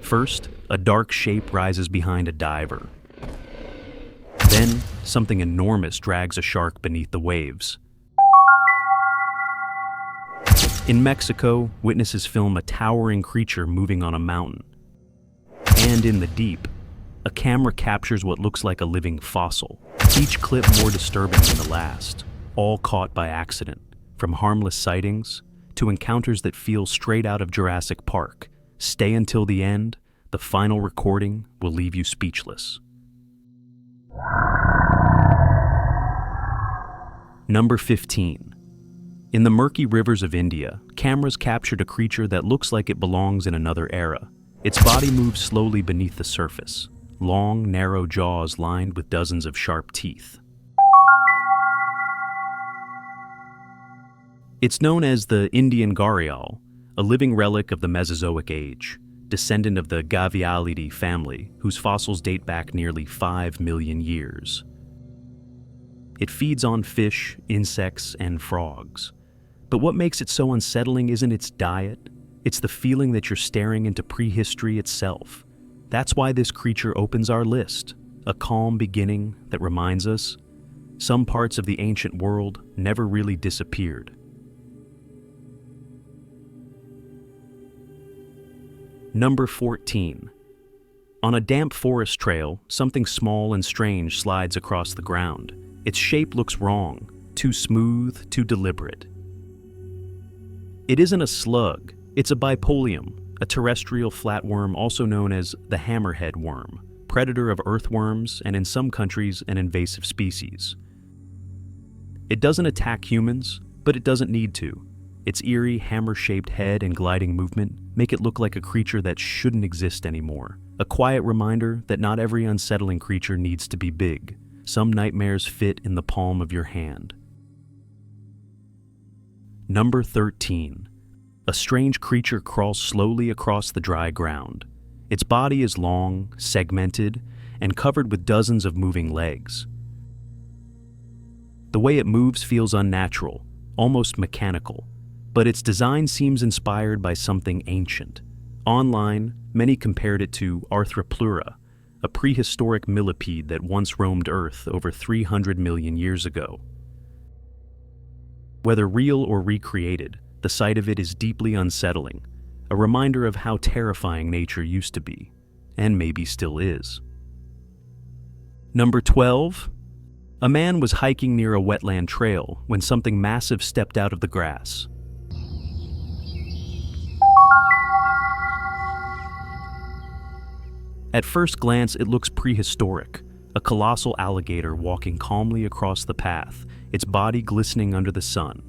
First, a dark shape rises behind a diver. Then, something enormous drags a shark beneath the waves. In Mexico, witnesses film a towering creature moving on a mountain. And in the deep, a camera captures what looks like a living fossil, each clip more disturbing than the last, all caught by accident, from harmless sightings to encounters that feel straight out of Jurassic Park. Stay until the end, the final recording will leave you speechless. Number 15. In the murky rivers of India, cameras captured a creature that looks like it belongs in another era. Its body moves slowly beneath the surface, long, narrow jaws lined with dozens of sharp teeth. It's known as the Indian Gariel, a living relic of the Mesozoic age, descendant of the Gavialidae family, whose fossils date back nearly 5 million years. It feeds on fish, insects, and frogs. But what makes it so unsettling isn't its diet, it's the feeling that you're staring into prehistory itself. That's why this creature opens our list, a calm beginning that reminds us some parts of the ancient world never really disappeared. Number 14. On a damp forest trail, something small and strange slides across the ground. Its shape looks wrong, too smooth, too deliberate. It isn't a slug, it's a bipolium, a terrestrial flatworm also known as the hammerhead worm, predator of earthworms and in some countries an invasive species. It doesn't attack humans, but it doesn't need to. Its eerie, hammer-shaped head and gliding movement make it look like a creature that shouldn't exist anymore. A quiet reminder that not every unsettling creature needs to be big. Some nightmares fit in the palm of your hand. Number 13. A strange creature crawls slowly across the dry ground. Its body is long, segmented, and covered with dozens of moving legs. The way it moves feels unnatural, almost mechanical, but its design seems inspired by something ancient. Online, many compared it to Arthropleura, a prehistoric millipede that once roamed Earth over 300 million years ago. Whether real or recreated, the sight of it is deeply unsettling, a reminder of how terrifying nature used to be, and maybe still is. Number 12. A man was hiking near a wetland trail when something massive stepped out of the grass. At first glance, it looks prehistoric, a colossal alligator walking calmly across the path, its body glistening under the sun.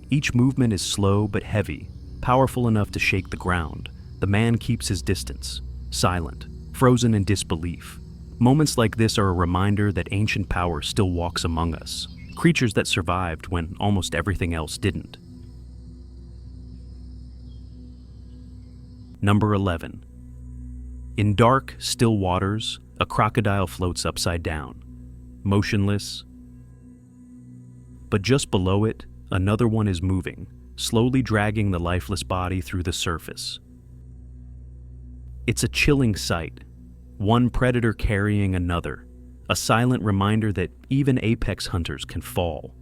Each movement is slow but heavy, powerful enough to shake the ground. The man keeps his distance, silent, frozen in disbelief. Moments like this are a reminder that ancient power still walks among us, creatures that survived when almost everything else didn't. Number 11. In dark, still waters, a crocodile floats upside down, motionless. But just below it, another one is moving, slowly dragging the lifeless body through the surface. It's a chilling sight, one predator carrying another, a silent reminder that even apex hunters can fall.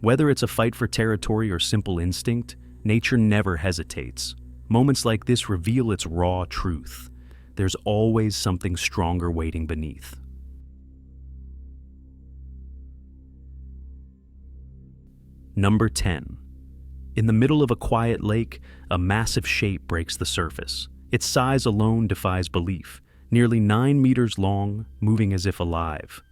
Whether it's a fight for territory or simple instinct, nature never hesitates. Moments like this reveal its raw truth. There's always something stronger waiting beneath. Number 10. In the middle of a quiet lake, a massive shape breaks the surface. Its size alone defies belief, nearly 9 meters long, moving as if alive.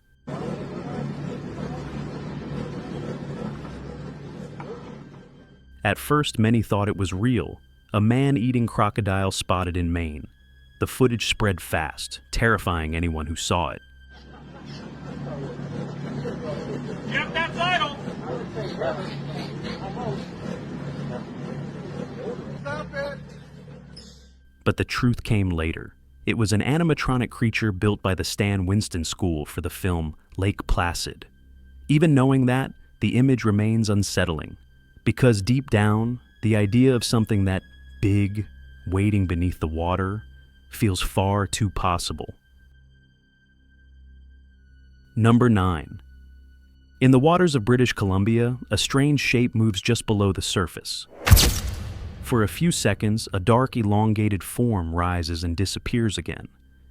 At first, many thought it was real, a man-eating crocodile spotted in Maine. The footage spread fast, terrifying anyone who saw it. Yep, that's idle. Stop it. But the truth came later. It was an animatronic creature built by the Stan Winston School for the film Lake Placid. Even knowing that, the image remains unsettling, because deep down, the idea of something that big, waiting beneath the water, feels far too possible. Number 9. In the waters of British Columbia, a strange shape moves just below the surface. For a few seconds, a dark, elongated form rises and disappears again,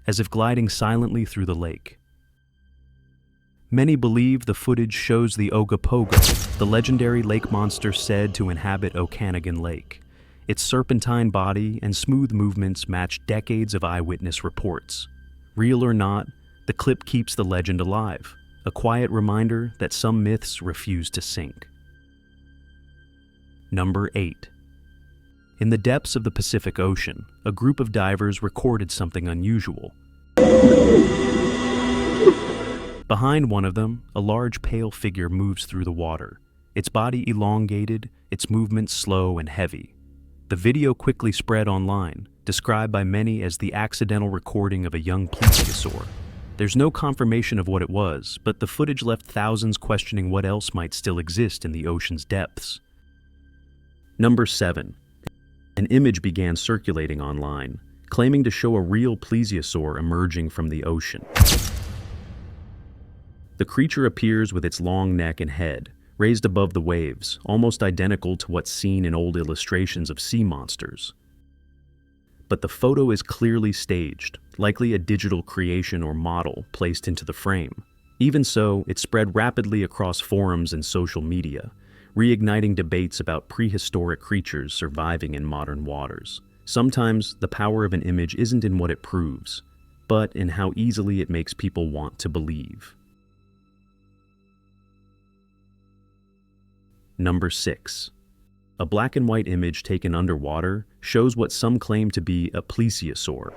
as if gliding silently through the lake. Many believe the footage shows the Ogopogo, the legendary lake monster said to inhabit Okanagan Lake. Its serpentine body and smooth movements match decades of eyewitness reports. Real or not, the clip keeps the legend alive, a quiet reminder that some myths refuse to sink. Number 8. In the depths of the Pacific Ocean, a group of divers recorded something unusual. Behind one of them, a large pale figure moves through the water, its body elongated, its movements slow and heavy. The video quickly spread online, described by many as the accidental recording of a young Plesiosaur. There's no confirmation of what it was, but the footage left thousands questioning what else might still exist in the ocean's depths. Number 7. An image began circulating online, claiming to show a real Plesiosaur emerging from the ocean. The creature appears with its long neck and head, raised above the waves, almost identical to what's seen in old illustrations of sea monsters. But the photo is clearly staged, likely a digital creation or model placed into the frame. Even so, it spread rapidly across forums and social media, reigniting debates about prehistoric creatures surviving in modern waters. Sometimes, the power of an image isn't in what it proves, but in how easily it makes people want to believe. Number 6. A black and white image taken underwater shows what some claim to be a plesiosaur.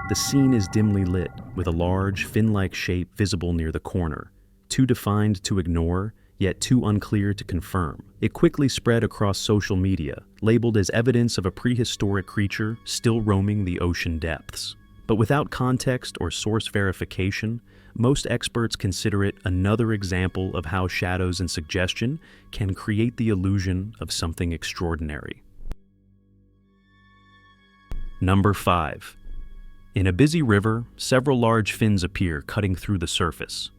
The scene is dimly lit, with a large, fin-like shape visible near the corner, too defined to ignore, yet too unclear to confirm. It quickly spread across social media, labeled as evidence of a prehistoric creature still roaming the ocean depths. But without context or source verification, most experts consider it another example of how shadows and suggestion can create the illusion of something extraordinary. Number 5. In a busy river, several large fins appear cutting through the surface.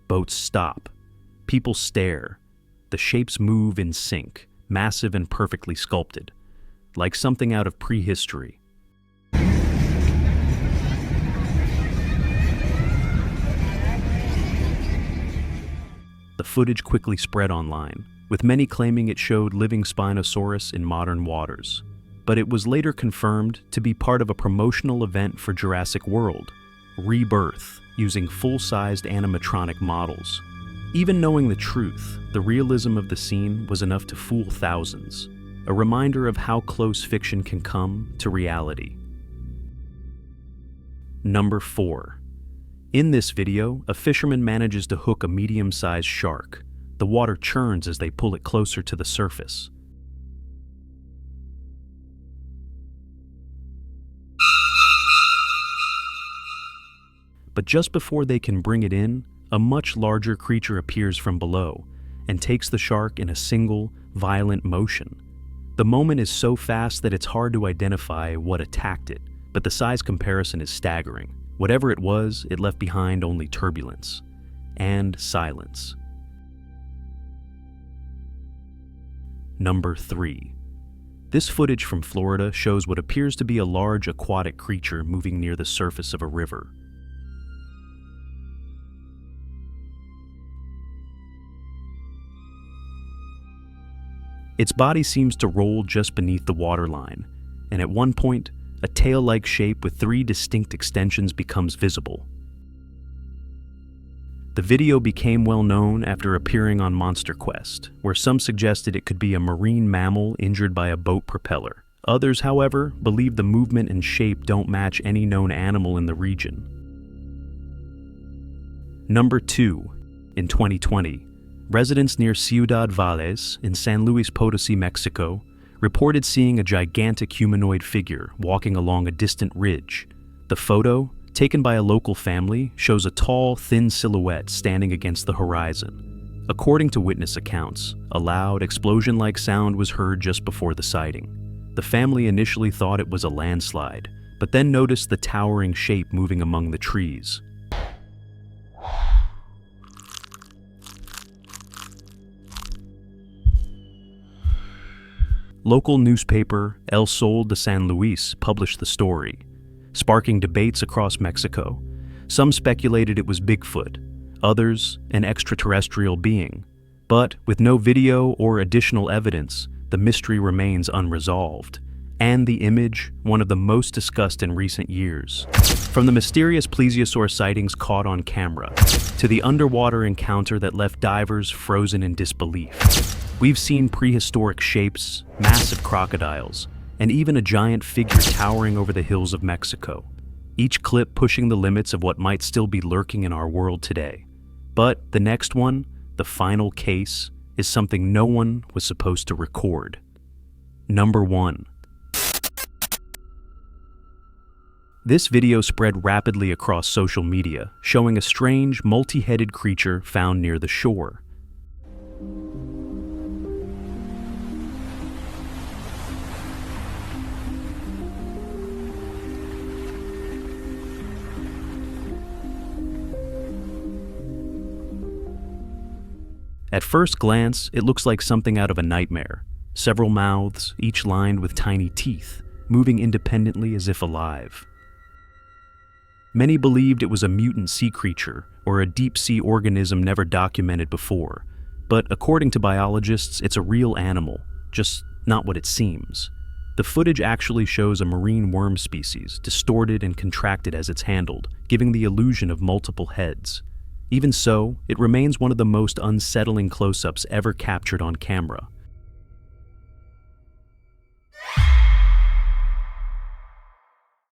Boats stop. People stare. The shapes move in sync, massive and perfectly sculpted, like something out of prehistory. The footage quickly spread online, with many claiming it showed living Spinosaurus in modern waters. But it was later confirmed to be part of a promotional event for Jurassic World, Rebirth, using full-sized animatronic models. Even knowing the truth, the realism of the scene was enough to fool thousands, a reminder of how close fiction can come to reality. Number 4. In this video, a fisherman manages to hook a medium-sized shark. The water churns as they pull it closer to the surface. But just before they can bring it in, a much larger creature appears from below and takes the shark in a single, violent motion. The moment is so fast that it's hard to identify what attacked it, but the size comparison is staggering. Whatever it was, it left behind only turbulence and silence. Number 3. This footage from Florida shows what appears to be a large aquatic creature moving near the surface of a river. Its body seems to roll just beneath the waterline, and at one point, a tail-like shape with 3 distinct extensions becomes visible. The video became well known after appearing on Monster Quest, where some suggested it could be a marine mammal injured by a boat propeller. Others, however, believe the movement and shape don't match any known animal in the region. Number 2. In 2020, residents near Ciudad Valles in San Luis Potosí, Mexico, reported seeing a gigantic humanoid figure walking along a distant ridge. The photo, taken by a local family, shows a tall, thin silhouette standing against the horizon. According to witness accounts, a loud, explosion-like sound was heard just before the sighting. The family initially thought it was a landslide, but then noticed the towering shape moving among the trees. Local newspaper El Sol de San Luis published the story, sparking debates across Mexico. Some speculated it was Bigfoot, others an extraterrestrial being. But with no video or additional evidence, the mystery remains unresolved, and the image one of the most discussed in recent years. From the mysterious Plesiosaur sightings caught on camera, to the underwater encounter that left divers frozen in disbelief, we've seen prehistoric shapes, massive crocodiles, and even a giant figure towering over the hills of Mexico, each clip pushing the limits of what might still be lurking in our world today. But the next one, the final case, is something no one was supposed to record. Number 1. This video spread rapidly across social media, showing a strange, multi-headed creature found near the shore. At first glance, it looks like something out of a nightmare. Several mouths, each lined with tiny teeth, moving independently as if alive. Many believed it was a mutant sea creature or a deep-sea organism never documented before, but according to biologists, it's a real animal, just not what it seems. The footage actually shows a marine worm species, distorted and contracted as it's handled, giving the illusion of multiple heads. Even so, it remains one of the most unsettling close-ups ever captured on camera.